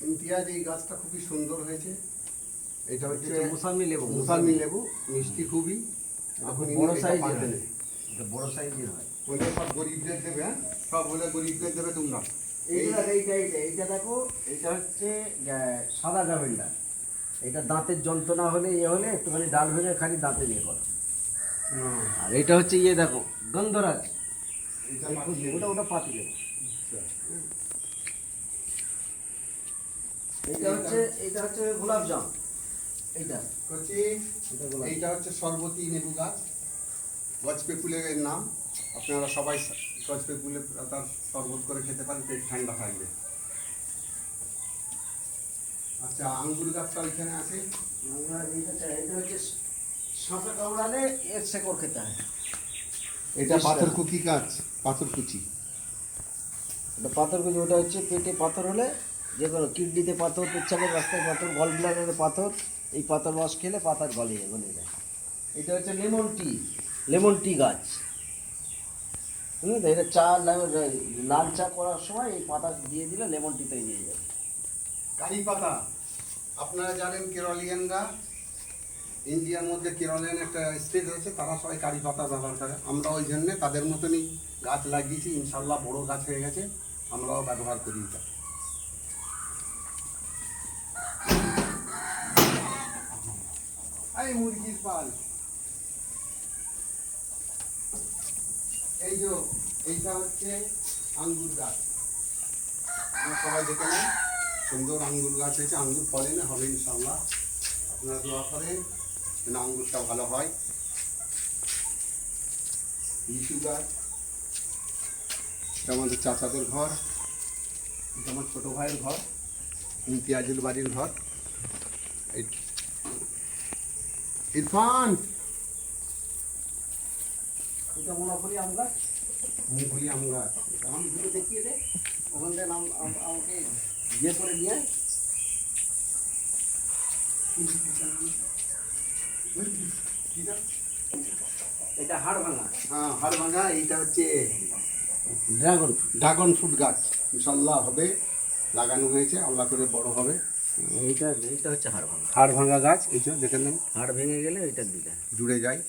ইমতিয়াজ এই গাছটা খুবই সুন্দর হয়েছে। এটা হচ্ছে মুসাম্মি লেবু। মুসাম্মি লেবু, মিষ্টি খুবই। এখন বড় এটা সাইজের পাবেন। হয়। এটা বড় সাইজের হয়। বলে সব গরিবদের দেবে, হ্যাঁ সব বলে গরিবদের দেবে তোমরা। এইটা দেখো, এটা হচ্ছে সাদা ল্যাভেন্ডার। এটা দাঁতের যন্ত্রণা হলে হলে একটুখানি ডাল ভেঙে খালি দাঁতে দিয়ে করো। আর এটা হচ্ছে দেখো গন্ধরাজ। ওটা পাতি লেবু। এটা হচ্ছে গোলাপ জাম। এইটা হচ্ছে সরবতি লেবু গাছ, গজপে ফুলের নাম। আপনারা সবাই গজপে ফুলের তার শরবত করে খেতে পারেন, পেট ঠান্ডা থাকবে। আচ্ছা, আঙ্গুর গাছটা ওইখানে আছে। এটা হচ্ছে সাঁপে কামড়ালে এর শেকড় খেতে হয়। এটা পাথরকুচি গাছ, পাথরকুচি। ওটা পাথরকুচি, ওটা হচ্ছে পেটে পাথর হলে, যে কোনো কিডনিতে পাথর, পেচ্ছাপের রাস্তায় পাথর, গল ব্লাডারে পাথর, এই পাথর রস খেলে পাথর গলে যায়। এটা হচ্ছে লেমন টি গাছ। বুঝলি তো? এটা লাল চা করার সময় এই পাতা দিয়ে দিলে লেমন টি তৈরি হয়ে যাবে। কারি পাতা, আপনারা জানেন কেরলিয়ানরা, ইন্ডিয়ার মধ্যে কেরলিয়ান একটা স্টেট রয়েছে, তারা সবাই কারি পাতা ব্যবহার করে। আমরা ওই জন্যে তাদের মতনই গাছ লাগিয়েছি, ইনশাল্লাহ বড় গাছ হয়ে গেছে, আমরাও ব্যবহার করি এটা। এই মুরগির পাল, এই যে এইটা হচ্ছে আঙ্গুর গাছ। আপনারা সবাই দেখে নেন, সুন্দর আঙ্গুর গাছ হয়েছে। আঙ্গুর ফলে না, হবে ইনশাল্লাহ। আপনারা দোয়া করেন যেন আঙ্গুরটা ভালো হয়। লিচু গাছ, এটা আমাদের চাচাদের ঘর, এটা আমার ছোটো ভাইয়ের ঘর, ইমতিয়াজুল বাড়ির ঘর। ইরফান, এটা মোনাফলি আম গাছ। মুখগুলি আম গাছ। আমি দুটো দেখিয়ে দে, ওখান থেকে আমাকে ইয়ে করে নিয়ে আয়। এটা হাড় ভাঙা। হ্যাঁ, হাড় ভাঙা। এইটা হচ্ছে ড্রাগন ফ্রুট গাছ, ইনশাল্লাহ হবে, লাগানো হয়েছে, আল্লাহ করে বড় হবে। এইটা হচ্ছে হাড় ভাঙা গাছ, এই যে দেখে নেন, হাড় ভেঙে গেলে এইটার দিকে জুড়ে যায়।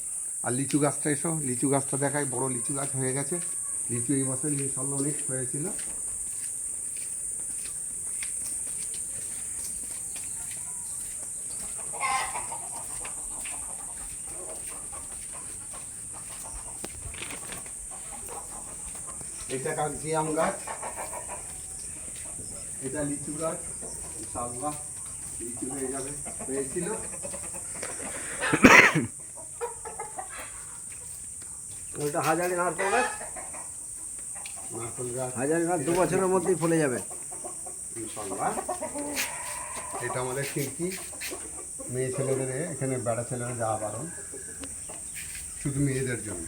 আর লিচু গাছটা এসো, লিচু গাছটা দেখায়, বড় লিচু গাছ হয়ে গেছে। লিচু এই বছর ইনশাল্লাহ অনেক হয়েছিল। এটা কাগজি আম গাছ, এটা লিচু গাছ, ইনশাআল্লাহ লিচু হয়ে যাবে, হয়েছিল। ওইটা হাজারি নারকেল গাছ। নারকেল গাছ, হাজারি গাছ 2 বছরের মধ্যেই ফলে যাবে ইনশাআল্লাহ। এটা আমাদের খিড়কি, মেয়ে ছেলেদের, এখানে বেড়া ছেলেরা যাওয়া বারণ, শুধু মেয়েদের জন্য।